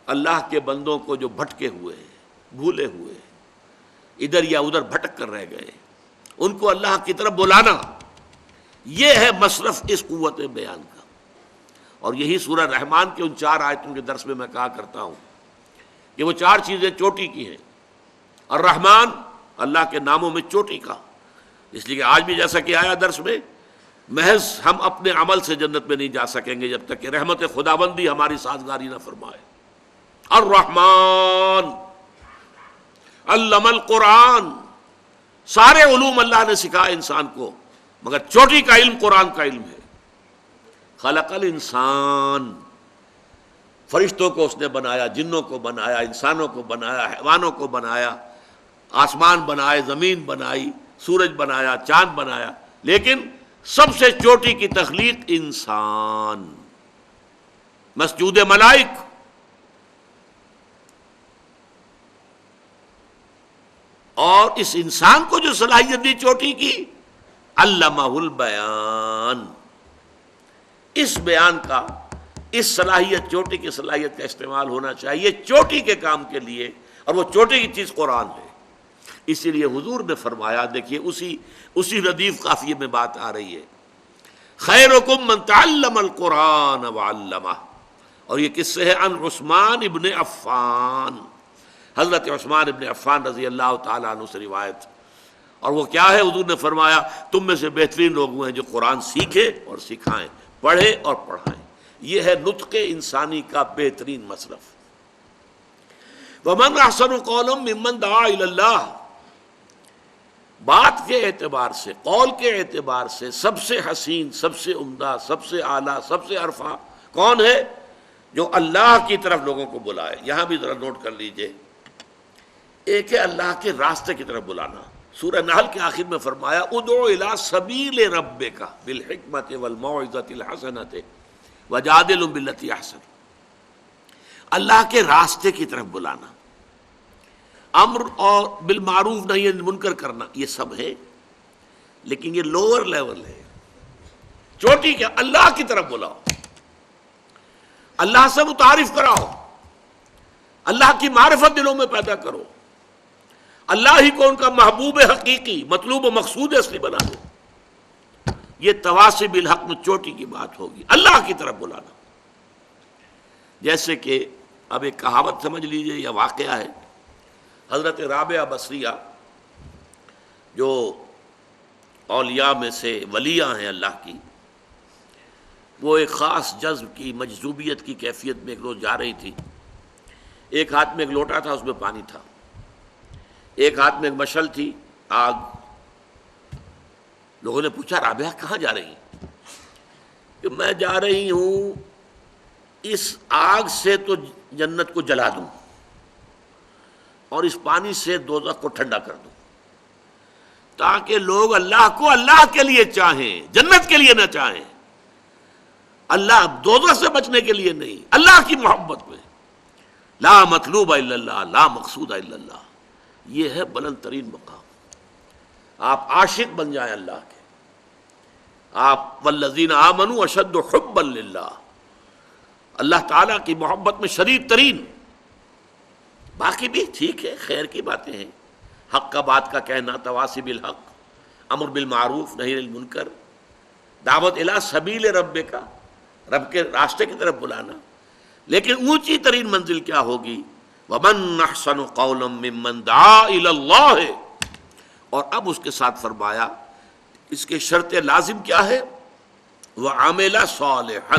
اللہ کے بندوں کو جو بھٹکے ہوئے ہیں، بھولے ہوئے ہیں، ادھر یا ادھر بھٹک کر رہ گئے، ان کو اللہ کی طرف بلانا، یہ ہے مصرف اس قوت بیان کا۔ اور یہی سورہ رحمان کے ان 4 آیتوں کے درس میں کہا کرتا ہوں کہ وہ 4 چیزیں چوٹی کی ہیں۔ الرحمن، اللہ کے ناموں میں چوٹی کا، اس لیے کہ آج بھی جیسا کہ آیا درس میں، محض ہم اپنے عمل سے جنت میں نہیں جا سکیں گے جب تک کہ رحمت خداوندی ہماری سازگاری نہ فرمائے۔ الرحمن علم القرآن، سارے علوم اللہ نے سکھائے انسان کو، مگر چوٹی کا علم قرآن کا علم ہے۔ خلق الانسان، فرشتوں کو اس نے بنایا، جنوں کو بنایا، انسانوں کو بنایا، حیوانوں کو بنایا، آسمان بنائے، زمین بنائی، سورج بنایا، چاند بنایا، لیکن سب سے چوٹی کی تخلیق انسان، مسجود ملائک۔ اور اس انسان کو جو صلاحیت دی چوٹی کی، علمہ البیان، اس بیان کا، اس صلاحیت، چوٹی کی صلاحیت کا استعمال ہونا چاہیے چوٹی کے کام کے لیے، اور وہ چوٹی کی چیز قرآن ہے۔ اسی لیے حضور نے فرمایا، دیکھیے اسی ردیف قافیے میں بات آ رہی ہے، خیرکم من تعلم القرآن وعلمہ، اور یہ کس سے ہے؟ عن عثمان ابن عفان، حضرت عثمان ابن عفان رضی اللہ تعالیٰ عنہ سے روایت۔ اور وہ کیا ہے؟ حضور نے فرمایا، تم میں سے بہترین لوگ وہ ہیں جو قرآن سیکھے اور سکھائیں، پڑھے اور پڑھائیں۔ یہ ہے نطق انسانی کا بہترین مصرف۔ وَمَنْ أَحْسَنُ قَوْلًا مِّمَّنْ دَعَا إِلَى اللَّهِ، بات کے اعتبار سے، قول کے اعتبار سے سب سے حسین، سب سے عمدہ، سب سے اعلیٰ، سب سے عرفہ کون ہے؟ جو اللہ کی طرف لوگوں کو بلائے۔ یہاں بھی ذرا نوٹ کر لیجئے، ایک ہے اللہ کے راستے کی طرف بلانا۔ سورہ نحل کے آخر میں فرمایا، ادعو الی سبیل ربک بالحکمۃ والموعظۃ الحسنۃ وجادلہم باللتی احسن، اللہ کے راستے کی طرف بلانا، امر اور بالمعروف نہی عن المنکر کرنا، یہ سب ہے، لیکن یہ لوور لیول ہے، چوٹی کیا؟ اللہ کی طرف بلاؤ، اللہ سے متعارف کراؤ، اللہ کی معرفت دلوں میں پیدا کرو، اللہ ہی کو ان کا محبوب حقیقی، مطلوب و مقصود اصلی بنا دو۔ یہ تواصی بالحق میں چوٹی کی بات ہوگی، اللہ کی طرف بلانا۔ جیسے کہ اب ایک کہاوت سمجھ لیجئے یا واقعہ ہے. حضرت رابعہ بصریہ جو اولیاء میں سے ولیاں ہیں اللہ کی، وہ ایک خاص جذب کی مجذوبیت کی کیفیت میں ایک روز جا رہی تھی. ایک ہاتھ میں ایک لوٹا تھا، اس میں پانی تھا، ایک ہاتھ میں ایک مشعل تھی، آگ. لوگوں نے پوچھا رابعہ کہاں جا رہی ہیں؟ کہ میں جا رہی ہوں اس آگ سے تو جنت کو جلا دوں اور اس پانی سے دوزخ کو ٹھنڈا کر دوں، تاکہ لوگ اللہ کو اللہ کے لیے چاہیں، جنت کے لیے نہ چاہیں، اللہ دوزخ سے بچنے کے لیے نہیں، اللہ کی محبت میں. لا مطلوب الا اللہ، لا مقصود الا اللہ. یہ ہے بلند ترین مقام. آپ عاشق بن جائیں اللہ کے. آپ والذین آمنوا اشد حبا للہ، اللہ تعالیٰ کی محبت میں شدید ترین. باقی بھی ٹھیک ہے، خیر کی باتیں ہیں، حق کا بات کا کہنا، تواصی بالحق، امر بالمعروف نہی عن المنکر، دعوت الی سبیل ربک، رب کے راستے کی طرف بلانا. لیکن اونچی ترین منزل کیا ہوگی؟ ومن احسن قولا ممن دعا الی اللہ. اور اب اس کے ساتھ فرمایا اس کے شرط لازم کیا ہے؟ وعمل صالحا.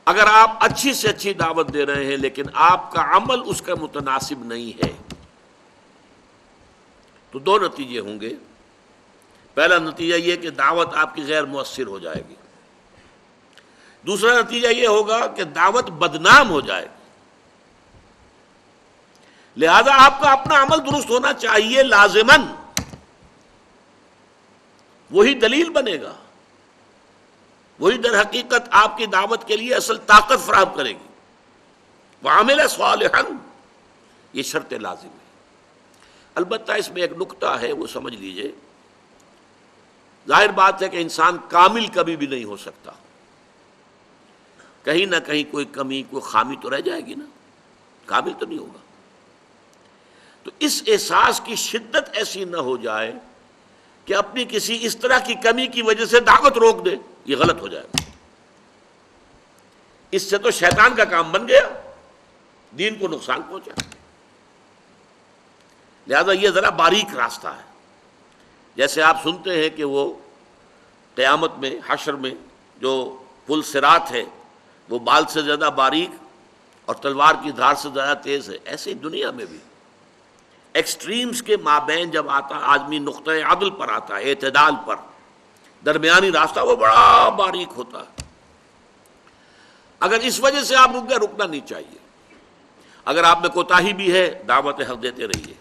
اگر آپ اچھی سے اچھی دعوت دے رہے ہیں لیکن آپ کا عمل اس کا متناسب نہیں ہے تو دو نتیجے ہوں گے. پہلا نتیجہ یہ کہ دعوت آپ کی غیر مؤثر ہو جائے گی. دوسرا نتیجہ یہ ہوگا کہ دعوت بدنام ہو جائے گی. لہذا آپ کا اپنا عمل درست ہونا چاہیے لازماً، وہی دلیل بنے گا، وہی در حقیقت آپ کی دعوت کے لیے اصل طاقت فراہم کرے گی. وعمل صالحا، یہ شرط لازم ہے. البتہ اس میں ایک نکتہ ہے، وہ سمجھ لیجئے. ظاہر بات ہے کہ انسان کامل کبھی بھی نہیں ہو سکتا، کہیں نہ کہیں کوئی کمی، کوئی خامی تو رہ جائے گی نا، کامل تو نہیں ہوگا. تو اس احساس کی شدت ایسی نہ ہو جائے کہ اپنی کسی اس طرح کی کمی کی وجہ سے دعوت روک دے. یہ غلط ہو جائے گا. اس سے تو شیطان کا کام بن گیا، دین کو نقصان پہنچا. لہذا یہ ذرا باریک راستہ ہے. جیسے آپ سنتے ہیں کہ وہ قیامت میں، حشر میں جو پل صراط ہے وہ بال سے زیادہ باریک اور تلوار کی دھار سے زیادہ تیز ہے. ایسے ہی دنیا میں بھی ایکسٹریمز کے مابین جب آتا آدمی نقطۂ عدل پر آتا ہے، اعتدال پر، درمیانی راستہ، وہ بڑا باریک ہوتا ہے. اگر اس وجہ سے آپ رک گئے، رکنا نہیں چاہیے. اگر آپ میں کوتاہی بھی ہے، دعوت حق دیتے رہیے.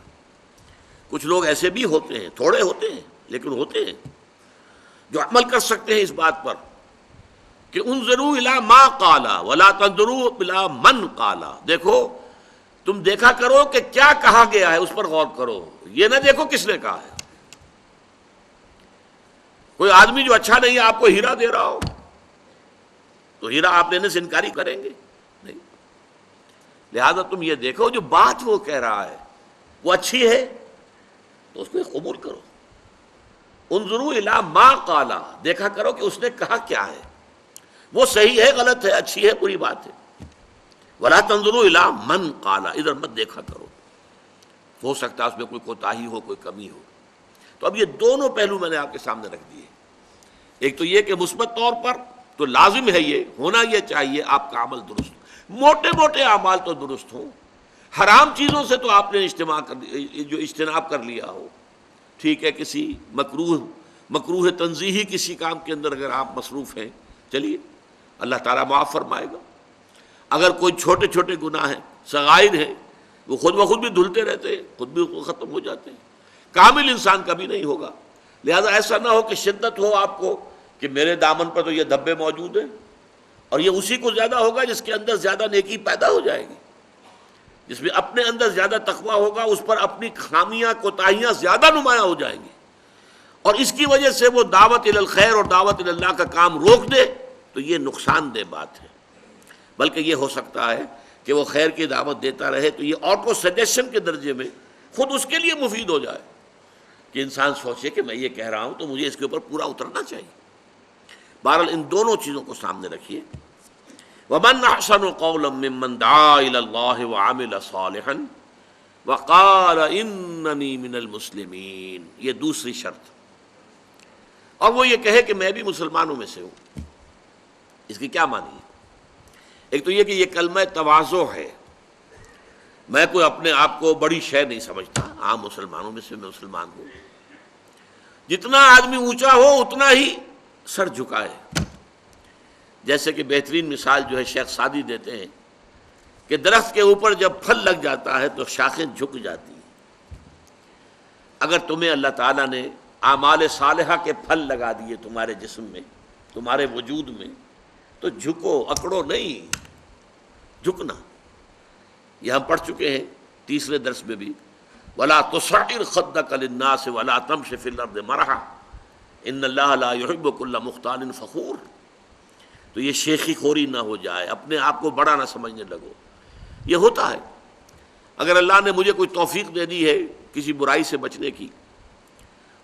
کچھ لوگ ایسے بھی ہوتے ہیں، تھوڑے ہوتے ہیں لیکن ہوتے ہیں، جو عمل کر سکتے ہیں اس بات پر کہ انظروا الی ما قال ولا تنظروا الی من قال. دیکھو، تم دیکھا کرو کہ کیا کہا گیا ہے، اس پر غور کرو، یہ نہ دیکھو کس نے کہا ہے. کوئی آدمی جو اچھا نہیں ہے آپ کو ہیرا دے رہا ہو تو ہیرا آپ لینے سے انکاری کریں گے؟ نہیں. لہذا تم یہ دیکھو جو بات وہ کہہ رہا ہے وہ اچھی ہے تو اس کو قبول کرو. انظروا الی ما قال، دیکھا کرو کہ اس نے کہا کیا ہے، وہ صحیح ہے، غلط ہے، اچھی ہے، بری بات ہے. ولا تنظروا الی من قال، ادھر مت دیکھا کرو، ہو سکتا ہے اس میں کوئی کوتاہی ہو، کوئی کمی ہو. تو اب یہ دونوں پہلو میں نے آپ کے سامنے رکھ دیے. ایک تو یہ کہ مثبت طور پر تو لازم ہے، یہ ہونا یہ چاہیے آپ کا عمل درست، موٹے موٹے اعمال تو درست ہوں. حرام چیزوں سے تو آپ نے اجتناب کر لیا ہو، ٹھیک ہے. کسی مکروہ تنزیہی کسی کام کے اندر اگر آپ مصروف ہیں، چلیے اللہ تعالیٰ معاف فرمائے گا. اگر کوئی چھوٹے چھوٹے گناہ ہیں، صغائر ہیں، وہ خود بخود بھی دھلتے رہتے ہیں، خود بھی ختم ہو جاتے ہیں. کامل انسان کبھی نہیں ہوگا. لہذا ایسا نہ ہو کہ شدت ہو آپ کو کہ میرے دامن پر تو یہ دھبے موجود ہیں، اور یہ اسی کو زیادہ ہوگا جس کے اندر زیادہ نیکی پیدا ہو جائے گی، جس میں اپنے اندر زیادہ تقویٰ ہوگا، اس پر اپنی خامیاں کوتاہیاں زیادہ نمایاں ہو جائیں گی، اور اس کی وجہ سے وہ دعوت الی الخیر اور دعوت الی اللہ کا کام روک دے تو یہ نقصان دہ بات ہے. بلکہ یہ ہو سکتا ہے کہ وہ خیر کی دعوت دیتا رہے تو یہ اور کو سجیشن کے درجے میں خود اس کے لیے مفید ہو جائے کہ انسان سوچے کہ میں یہ کہہ رہا ہوں تو مجھے اس کے اوپر پورا اترنا چاہیے. بہرحال ان دونوں چیزوں کو سامنے رکھیے. ومن احسن قولا ممن دعا الى اللہ وعمل صالحا وقال اننی من المسلمین. یہ دوسری شرط. اور وہ یہ کہے کہ میں بھی مسلمانوں میں سے ہوں. اس کی کیا معنی ہے؟ ایک تو یہ کہ یہ کلمہ تواضع ہے، میں کوئی اپنے آپ کو بڑی شے نہیں سمجھتا، عام مسلمانوں میں سے میں مسلمان ہوں. جتنا آدمی اونچا ہو اتنا ہی سر جھکائے. جیسے کہ بہترین مثال جو ہے شیخ سعدی دیتے ہیں کہ درخت کے اوپر جب پھل لگ جاتا ہے تو شاخیں جھک جاتی ہیں. اگر تمہیں اللہ تعالیٰ نے اعمال صالحہ کے پھل لگا دیے تمہارے جسم میں، تمہارے وجود میں، تو جھکو، اکڑو نہیں. جھکنا یہ ہم پڑھ چکے ہیں تیسرے درس میں بھی. وَلَا تُصَعِّرْ خَدَّكَ لِلنَّاسِ وَلَا تَمْشِ فِي الْأَرْضِ مَرَحًا إِنَّ اللَّهَ لَا يُحِبُّ كُلَّ مُخْتَالٍ فَخُورٍ. تو یہ شیخی خوری نہ ہو جائے، اپنے آپ کو بڑا نہ سمجھنے لگو. یہ ہوتا ہے. اگر اللہ نے مجھے کوئی توفیق دے دی ہے کسی برائی سے بچنے کی،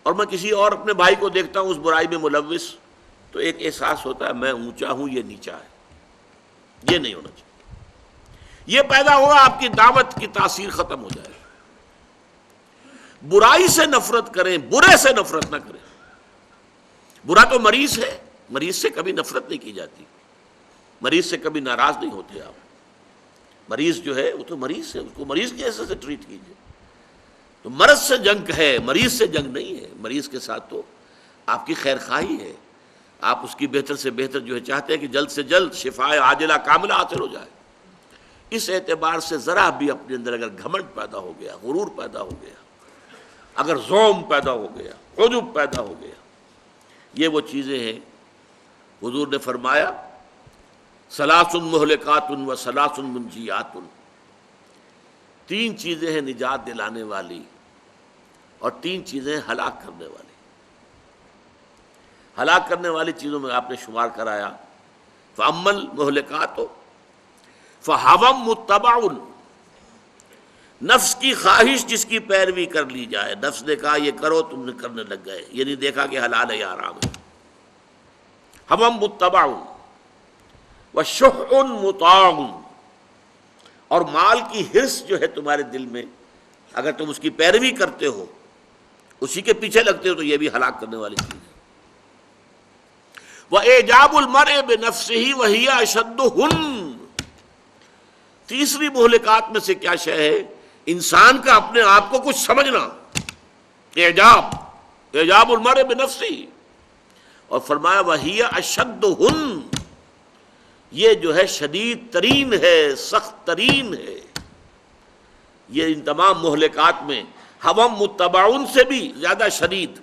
اور میں کسی اور اپنے بھائی کو دیکھتا ہوں اس برائی میں ملوث، تو ایک احساس ہوتا ہے میں اونچا ہوں یہ نیچا ہے. یہ نہیں ہونا چاہیے. یہ پیدا ہوا آپ کی دعوت کی تاثیر ختم ہو جائے. برائی سے نفرت کریں، برے سے نفرت نہ کریں. برا تو مریض ہے، مریض سے کبھی نفرت نہیں کی جاتی، مریض سے کبھی ناراض نہیں ہوتے آپ. مریض جو ہے وہ تو مریض ہے، اس کو مریض کی حیثیت سے ٹریٹ کیجیے. تو مرض سے جنگ ہے، مریض سے جنگ نہیں ہے. مریض کے ساتھ تو آپ کی خیر خواہی ہے، آپ اس کی بہتر سے بہتر جو ہے چاہتے ہیں کہ جلد سے جلد شفاء عاجلہ کاملہ حاصل ہو جائے. اس اعتبار سے ذرا بھی اپنے اندر اگر گھمنڈ پیدا ہو گیا، غرور پیدا ہو گیا، اگر زوم پیدا ہو گیا، عجب پیدا ہو گیا، یہ وہ چیزیں ہیں. حضور نے فرمایا ثلاث مہلکات و ثلاث منجیات. تین چیزیں ہیں نجات دلانے والی اور تین چیزیں ہلاک کرنے والی. ہلاک کرنے والی چیزوں میں آپ نے شمار کرایا فَأَمَّا الْمُهْلِكَاتُ فَهَوًى مُتَّبَعٌ. نفس کی خواہش جس کی پیروی کر لی جائے، نفس نے کہا یہ کرو، تم نے کرنے لگ گئے، یہ نہیں دیکھا کہ حلال ہے یا حرام ہے. هَوًى مُتَّبَعٌ وَشُحٌ مُطَاعٌ. اور مال کی حرص جو ہے تمہارے دل میں، اگر تم اس کی پیروی کرتے ہو، اسی کے پیچھے لگتے ہو، تو یہ بھی ہلاک کرنے والی چیز ہے. وَإِعْجَابُ الْمَرْءِ بِنَفْسِهِ وَهِيَ أَشَدُّهُنَّ. تیسری مہلکات میں سے کیا شے ہے؟ انسان کا اپنے آپ کو کچھ سمجھنا. اعجاب المرء بنفسه. اور فرمایا وَهِيَ أَشَدُّهُنَّ. یہ جو ہے شدید ترین ہے، سخت ترین ہے. یہ ان تمام مہلکات میں ہم متبعون سے بھی زیادہ شدید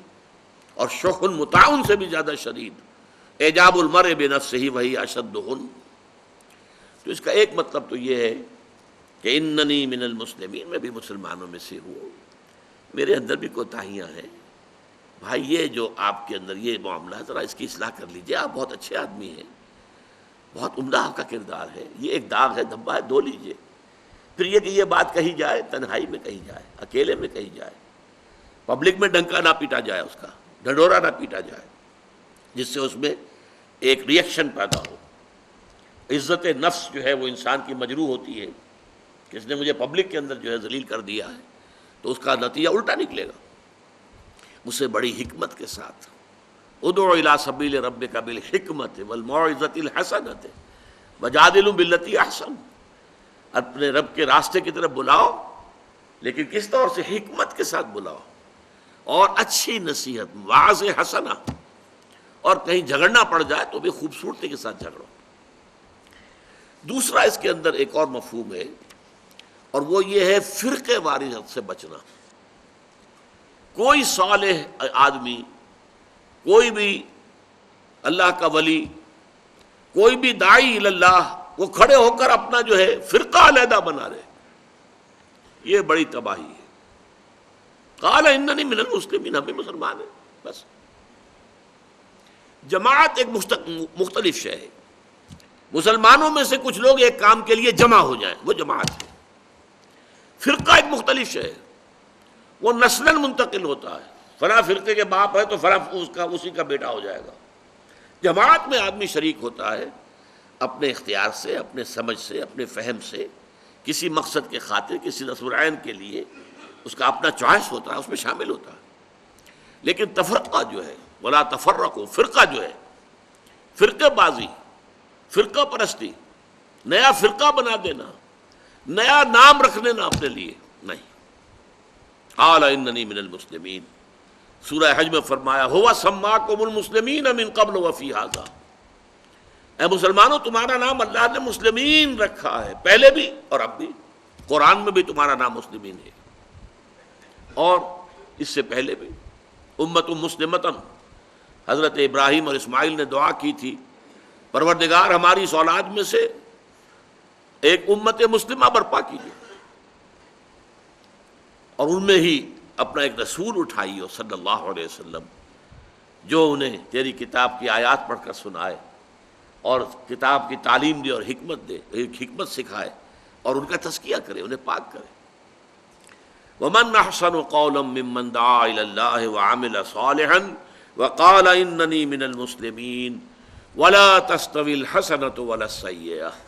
اور شح مطاعن سے بھی زیادہ شدید اعجاب المرء بنفسه وہی اشدہن. تو اس کا ایک مطلب تو یہ ہے کہ اننی من المسلمین، میں بھی مسلمانوں میں سے ہوں، میرے اندر بھی کوتاہیاں ہیں. بھائی یہ جو آپ کے اندر یہ معاملہ ہے ذرا اس کی اصلاح کر لیجئے. آپ بہت اچھے آدمی ہیں، بہت عمدہ آپ کا کردار ہے، یہ ایک داغ ہے، دھبا ہے، دھو لیجئے. پھر یہ کہ یہ بات کہی جائے، تنہائی میں کہی جائے، اکیلے میں کہی جائے، پبلک میں ڈنکا نہ پیٹا جائے، اس کا ڈھنڈورا نہ پیٹا جائے، جس سے اس میں ایک ریئیکشن پیدا ہو. عزت نفس جو ہے وہ انسان کی مجروح ہوتی ہے کہ اس نے مجھے پبلک کے اندر جو ہے ذلیل کر دیا ہے، تو اس کا نتیجہ الٹا نکلے گا. اسے بڑی حکمت کے ساتھ ادعو الی سبیل ربک بالحکمت والموعظۃ الحسنۃ وجادلھم باللتی احسن. اپنے رب کے راستے کی طرف بلاؤ، لیکن کس طور سے؟ حکمت کے ساتھ بلاؤ اور اچھی نصیحت، واعظ حسنہ. اور کہیں جھگڑنا پڑ جائے تو بھی خوبصورتی کے ساتھ جھگڑو. دوسرا اس کے اندر ایک اور مفہوم ہے، اور وہ یہ ہے فرقے واریت سے بچنا. کوئی صالح آدمی، کوئی بھی اللہ کا ولی، کوئی بھی داعی اللہ، وہ کھڑے ہو کر اپنا جو ہے فرقہ علیحدہ بنا رہے، یہ بڑی تباہی ہے. قال اننی من المسلمین، ہم بھی مسلمان ہیں. بس جماعت ایک مختلف شے ہے. مسلمانوں میں سے کچھ لوگ ایک کام کے لیے جمع ہو جائیں، وہ جماعت ہے. فرقہ ایک مختلف شے ہے، وہ نسلاً منتقل ہوتا ہے. فلاں فرقے کے باپ ہے تو فلاں اسی کا بیٹا ہو جائے گا. جماعت میں آدمی شریک ہوتا ہے اپنے اختیار سے، اپنے سمجھ سے، اپنے فہم سے، کسی مقصد کے خاطر، کسی نصب العین کے لیے اس کا اپنا چوائس ہوتا ہے، اس میں شامل ہوتا ہے. لیکن تفرقہ جو ہے، ولا تفرقوا، فرقہ جو ہے، فرقہ بازی، فرقہ پرستی، نیا فرقہ بنا دینا، نیا نام رکھ لینا اپنے لیے، نہیں. قال اننی من المسلمین، سورہ حج میں فرمایا هو سماکم المسلمین من قبل وفی ھذا، اے مسلمانوں تمہارا نام اللہ نے مسلمین رکھا ہے، پہلے بھی اور اب بھی. قرآن میں بھی تمہارا نام مسلمین ہے، اور اس سے پہلے بھی. امت مسلمتن، حضرت ابراہیم اور اسماعیل نے دعا کی تھی، پروردگار ہماری اس اولاد میں سے ایک امت مسلمہ برپا کیجیے، اور ان میں ہی اپنا ایک رسول اٹھائیے صلی اللہ علیہ وسلم، جو انہیں تیری کتاب کی آیات پڑھ کر سنائے اور کتاب کی تعلیم دے اور حکمت دے، ایک حکمت سکھائے اور ان کا تزکیہ کرے، انہیں پاک کرے. ومن احسن قولا ممن دعا الى اللہ وعمل صالحا وقال اننی من المسلمین ولا تستوی الحسنۃ ولا السیئۃ.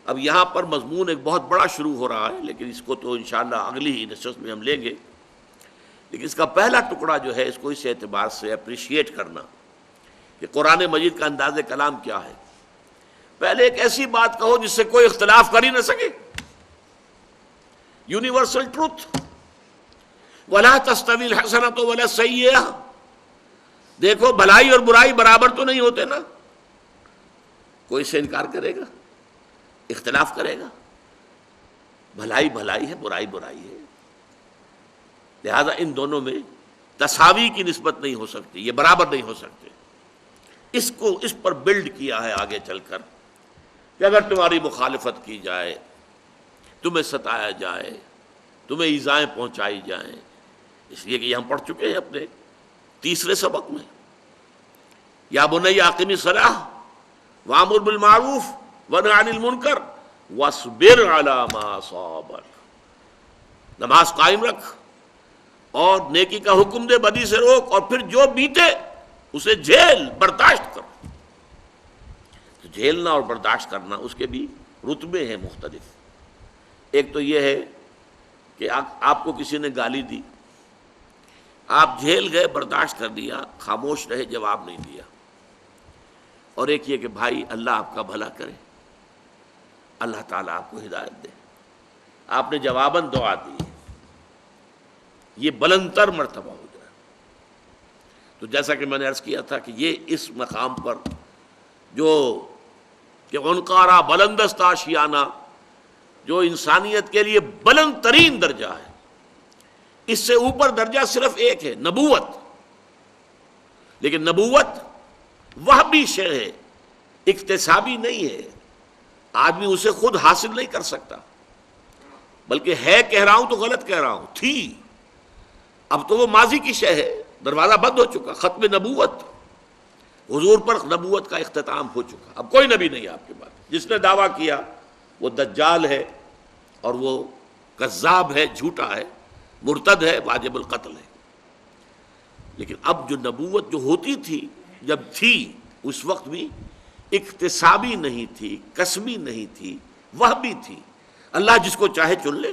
اب یہاں پر مضمون ایک بہت بڑا شروع ہو رہا ہے، لیکن اس کو تو انشاءاللہ اگلی ہی نشست میں ہم لیں گے. لیکن اس کا پہلا ٹکڑا جو ہے، اس کو اس اعتبار سے اپریشیٹ کرنا کہ قرآن مجید کا انداز کلام کیا ہے. پہلے ایک ایسی بات کہو جس سے کوئی اختلاف کر ہی نہ سکے، یونیورسل ٹروتھ. ولا تستوی الحسنۃ ولا السیئۃ، دیکھو بھلائی اور برائی برابر تو نہیں ہوتے نا. کوئی سے انکار کرے گا، اختلاف کرے گا؟ بھلائی بھلائی ہے، برائی برائی ہے. لہذا ان دونوں میں تساوی کی نسبت نہیں ہو سکتی، یہ برابر نہیں ہو سکتے. اس پر بلڈ کیا ہے آگے چل کر کہ اگر تمہاری مخالفت کی جائے، تمہیں ستایا جائے، تمہیں ایذائیں پہنچائی جائیں، اس لیے کہ یہ ہم پڑھ چکے ہیں اپنے تیسرے سبق میں، یا بنی اقم الصلاۃ وامر بالمعروف وانہ عن المنکر واصبر علی ما اصابک. نماز قائم رکھ اور نیکی کا حکم دے، بدی سے روک، اور پھر جو بیتے اسے جھیل، برداشت کرو. تو جھیلنا اور برداشت کرنا اس کے بھی رتبے ہیں مختلف. ایک تو یہ ہے کہ آپ کو کسی نے گالی دی، آپ جھیل گئے، برداشت کر دیا، خاموش رہے، جواب نہیں دیا. اور ایک یہ کہ بھائی اللہ آپ کا بھلا کرے، اللہ تعالیٰ آپ کو ہدایت دے، آپ نے جواباً دعا دی، یہ بلند تر مرتبہ ہو جائے. تو جیسا کہ میں نے عرض کیا تھا کہ یہ اس مقام پر جو کہ عنقارا بلندست آشیانہ، جو انسانیت کے لیے بلند ترین درجہ ہے، اس سے اوپر درجہ صرف ایک ہے، نبوت. لیکن نبوت وہ بھی شے ہے، اکتسابی نہیں ہے، آدمی اسے خود حاصل نہیں کر سکتا، بلکہ ہے کہہ رہا ہوں تو غلط کہہ رہا ہوں، تھی، اب تو وہ ماضی کی شے ہے، دروازہ بند ہو چکا، ختم نبوت. حضور پر نبوت کا اختتام ہو چکا، اب کوئی نبی نہیں آپ کے بعد. جس نے دعویٰ کیا وہ دجال ہے، اور وہ کذاب ہے، جھوٹا ہے، مرتد ہے، واجب القتل ہے. لیکن اب جو نبوت جو ہوتی تھی، جب تھی، اس وقت بھی اکتسابی نہیں تھی، کسبی نہیں تھی، وہ بھی تھی. اللہ جس کو چاہے چن لے.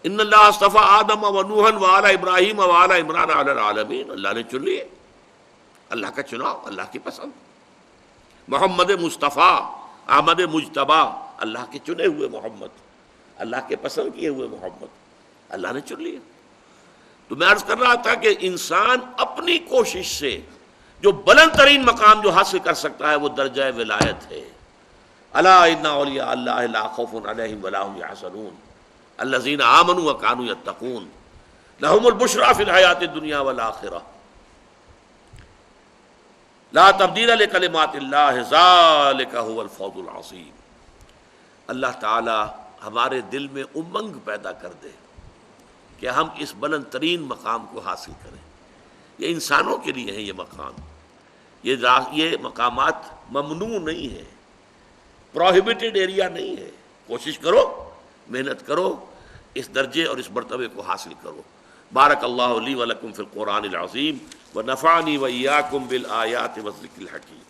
ان اللہ اصطفیٰ آدم و نوحا وآل ابراہیم وآل عمران علی العالمین، اللہ نے چن لیے، اللہ کا چناؤ، اللہ کی پسند. محمد مصطفیٰ، احمد مجتبیٰ، اللہ کے چنے ہوئے محمد، اللہ کے پسند کیے ہوئے محمد، اللہ نے چن لیا. تو میں عرض کر رہا تھا کہ انسان اپنی کوشش سے جو بلند ترین مقام جو حاصل کر سکتا ہے وہ درجہ ولایت ہے. الا ان اولیاء اللہ لا خوف علیہم ولا هم یحزنون الذین آمنوا وکانوا یتقون لهم البشریٰ فی الحیاۃ الدنیا والآخرہ لا تبدیل لکلمات اللہ ذالک هو الفوز العظیم. اللہ تعالی ہمارے دل میں امنگ پیدا کر دے کہ ہم اس بلند ترین مقام کو حاصل کریں. یہ انسانوں کے لیے ہے یہ مقام، یہ مقامات ممنوع نہیں ہے، پروہیبٹڈ ایریا نہیں ہے. کوشش کرو، محنت کرو، اس درجے اور اس مرتبے کو حاصل کرو. بارک اللہ لی ولکم فی القرآن العظیم ونفعنی وإیاکم بالآیات والذکر الحکیم.